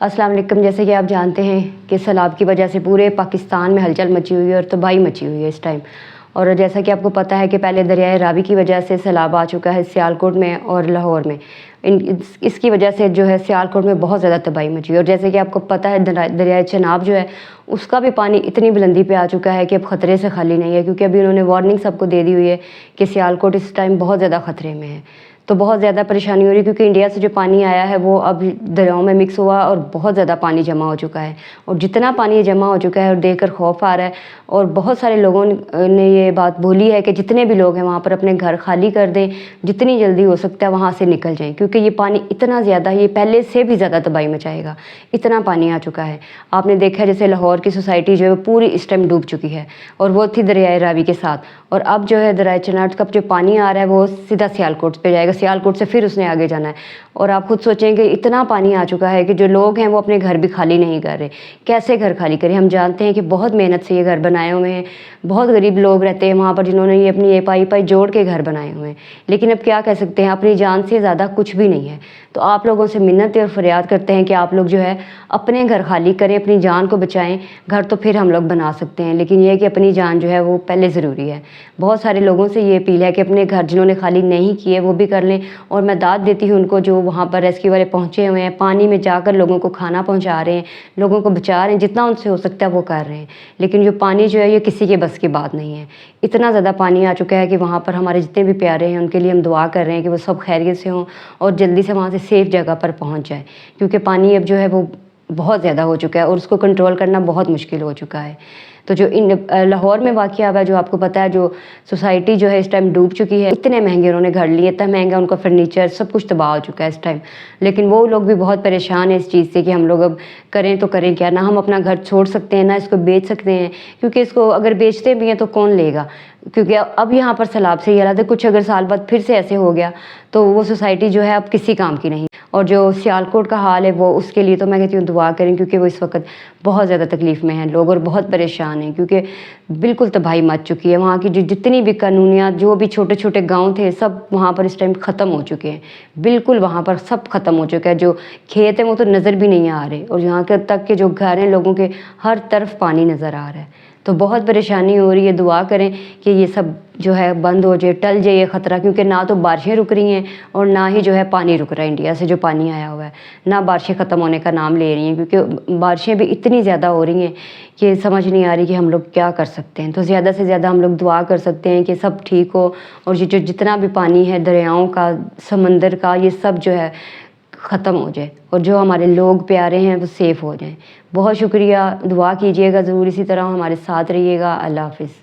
السلام علیکم۔ جیسے کہ آپ جانتے ہیں کہ سیلاب کی وجہ سے پورے پاکستان میں ہلچل مچی ہوئی ہے اور تباہی مچی ہوئی ہے اس ٹائم۔ اور جیسا کہ آپ کو پتہ ہے کہ پہلے دریائے راوی کی وجہ سے سیلاب آ چکا ہے سیالکوٹ میں اور لاہور میں۔ اس کی وجہ سے جو ہے سیالکوٹ میں بہت زیادہ تباہی مچی ہوئی ہے۔ اور جیسے کہ آپ کو پتہ ہے دریائے چناب جو ہے اس کا بھی پانی اتنی بلندی پہ آ چکا ہے کہ اب خطرے سے خالی نہیں ہے، کیونکہ ابھی انہوں نے وارننگ سب کو دے دی ہوئی ہے کہ سیالکوٹ اس ٹائم بہت زیادہ خطرے میں ہے۔ تو بہت زیادہ پریشانی ہو رہی ہے، کیونکہ انڈیا سے جو پانی آیا ہے وہ اب دریاؤں میں مکس ہوا اور بہت زیادہ پانی جمع ہو چکا ہے۔ اور جتنا پانی جمع ہو چکا ہے اور دیکھ کر خوف آ رہا ہے، اور بہت سارے لوگوں نے یہ بات بولی ہے کہ جتنے بھی لوگ ہیں وہاں پر اپنے گھر خالی کر دیں، جتنی جلدی ہو سکتا ہے وہاں سے نکل جائیں، کیونکہ یہ پانی اتنا زیادہ، یہ پہلے سے بھی زیادہ تباہی مچائے گا، اتنا پانی آ چکا ہے۔ آپ نے دیکھا جیسے لاہور کی سوسائٹی جو ہے پوری اس ٹائم ڈوب چکی ہے، اور وہ تھی دریائے راوی کے ساتھ۔ اور اب جو ہے دریائے چناب کا جو پانی آ رہا ہے وہ سیدھا سیالکوٹ پہ جائے گا، سیالکوٹ سے پھر اس نے آگے جانا ہے۔ اور آپ خود سوچیں کہ اتنا پانی آ چکا ہے کہ جو لوگ ہیں وہ اپنے گھر بھی خالی نہیں کر رہے۔ کیسے گھر خالی کریں؟ ہم جانتے ہیں کہ بہت محنت سے یہ گھر بنائے ہوئے ہیں، بہت غریب لوگ رہتے ہیں وہاں پر جنہوں نے یہ اپنی پائی جوڑ کے گھر بنائے ہوئے ہیں، لیکن اب کیا کہہ سکتے ہیں، اپنی جان سے زیادہ کچھ بھی نہیں ہے۔ تو آپ لوگوں سے منت اور فریاد کرتے ہیں کہ آپ لوگ جو ہے اپنے گھر خالی کریں، اپنی جان کو بچائیں۔ گھر تو پھر ہم لوگ بنا سکتے ہیں، لیکن یہ ہے کہ اپنی جان جو ہے وہ پہلے ضروری ہے۔ بہت سارے لوگوں سے یہ اپیل ہے کہ اپنے گھر جنہوں نے خالی نہیں کیے وہ بھی کر لیں، اور میں داد دیتی ہوں ان کو جو وہاں پر ریسکیو والے پہنچے ہوئے ہیں، پانی میں جا کر لوگوں کو کھانا پہنچا رہے ہیں، لوگوں کو بچا رہے ہیں، جتنا ان سے ہو سکتا ہے وہ کر رہے ہیں۔ لیکن جو پانی جو ہے یہ کسی کے بس کی بات نہیں ہے۔ اتنا زیادہ پانی آ چکا ہے کہ وہاں پر ہمارے جتنے بھی پیارے ہیں ان کے لیے ہم دعا کر رہے ہیں کہ وہ سب خیریت سے ہوں اور جلدی سے وہاں سے سیف جگہ پر پہنچ جائیں، کیونکہ پانی اب جو ہے وہ بہت زیادہ ہو چکا ہے اور اس کو کنٹرول کرنا بہت مشکل ہو چکا ہے۔ تو جو لاہور میں واقع ہوا ہے، جو آپ کو پتہ ہے، جو سوسائٹی جو ہے اس ٹائم ڈوب چکی ہے، اتنے مہنگے انہوں نے گھر لیے، اتنا مہنگا ان کا فرنیچر سب کچھ تباہ ہو چکا ہے اس ٹائم۔ لیکن وہ لوگ بھی بہت پریشان ہیں اس چیز سے کہ ہم لوگ اب کریں تو کریں کیا، نہ ہم اپنا گھر چھوڑ سکتے ہیں، نہ اس کو بیچ سکتے ہیں، کیونکہ اس کو اگر بیچتے بھی ہیں تو کون لے گا، کیونکہ اب یہاں پر سیلاب سے یہ حالت ہے، کچھ اگر سال بعد پھر سے ایسے ہو گیا تو وہ سوسائٹی جو ہے اب کسی کام کی نہیں۔ اور جو سیالکوٹ کا حال ہے وہ اس کے لیے تو میں کہتی ہوں دعا کریں، کیونکہ وہ اس وقت بہت زیادہ تکلیف میں ہیں لوگ اور بہت پریشان ہیں، کیونکہ بالکل تباہی مچ چکی ہے۔ وہاں کی جو جتنی بھی قانونیات، جو بھی چھوٹے چھوٹے گاؤں تھے، سب وہاں پر اس ٹائم ختم ہو چکے ہیں، بالکل وہاں پر سب ختم ہو چکا ہے۔ جو کھیت ہیں وہ تو نظر بھی نہیں آ رہے، اور یہاں تک کہ جو گھر ہیں لوگوں کے، ہر طرف پانی نظر آ رہا ہے۔ تو بہت پریشانی ہو رہی ہے۔ دعا کریں کہ یہ سب جو ہے بند ہو جائے، ٹل جائے یہ خطرہ، کیونکہ نہ تو بارشیں رک رہی ہیں اور نہ ہی جو ہے پانی رک رہا ہے، انڈیا سے جو پانی آیا ہوا ہے نہ بارشیں ختم ہونے کا نام لے رہی ہیں، کیونکہ بارشیں بھی اتنی زیادہ ہو رہی ہیں کہ سمجھ نہیں آ رہی کہ ہم لوگ کیا کر سکتے ہیں۔ تو زیادہ سے زیادہ ہم لوگ دعا کر سکتے ہیں کہ سب ٹھیک ہو، اور یہ جو جتنا بھی پانی ہے دریاؤں کا، سمندر کا، یہ سب جو ہے ختم ہو جائے، اور جو ہمارے لوگ پیارے ہیں وہ سیف ہو جائیں۔ بہت شکریہ، دعا کیجیے گا ضرور، اسی طرح ہمارے ساتھ رہیے گا۔ اللہ حافظ۔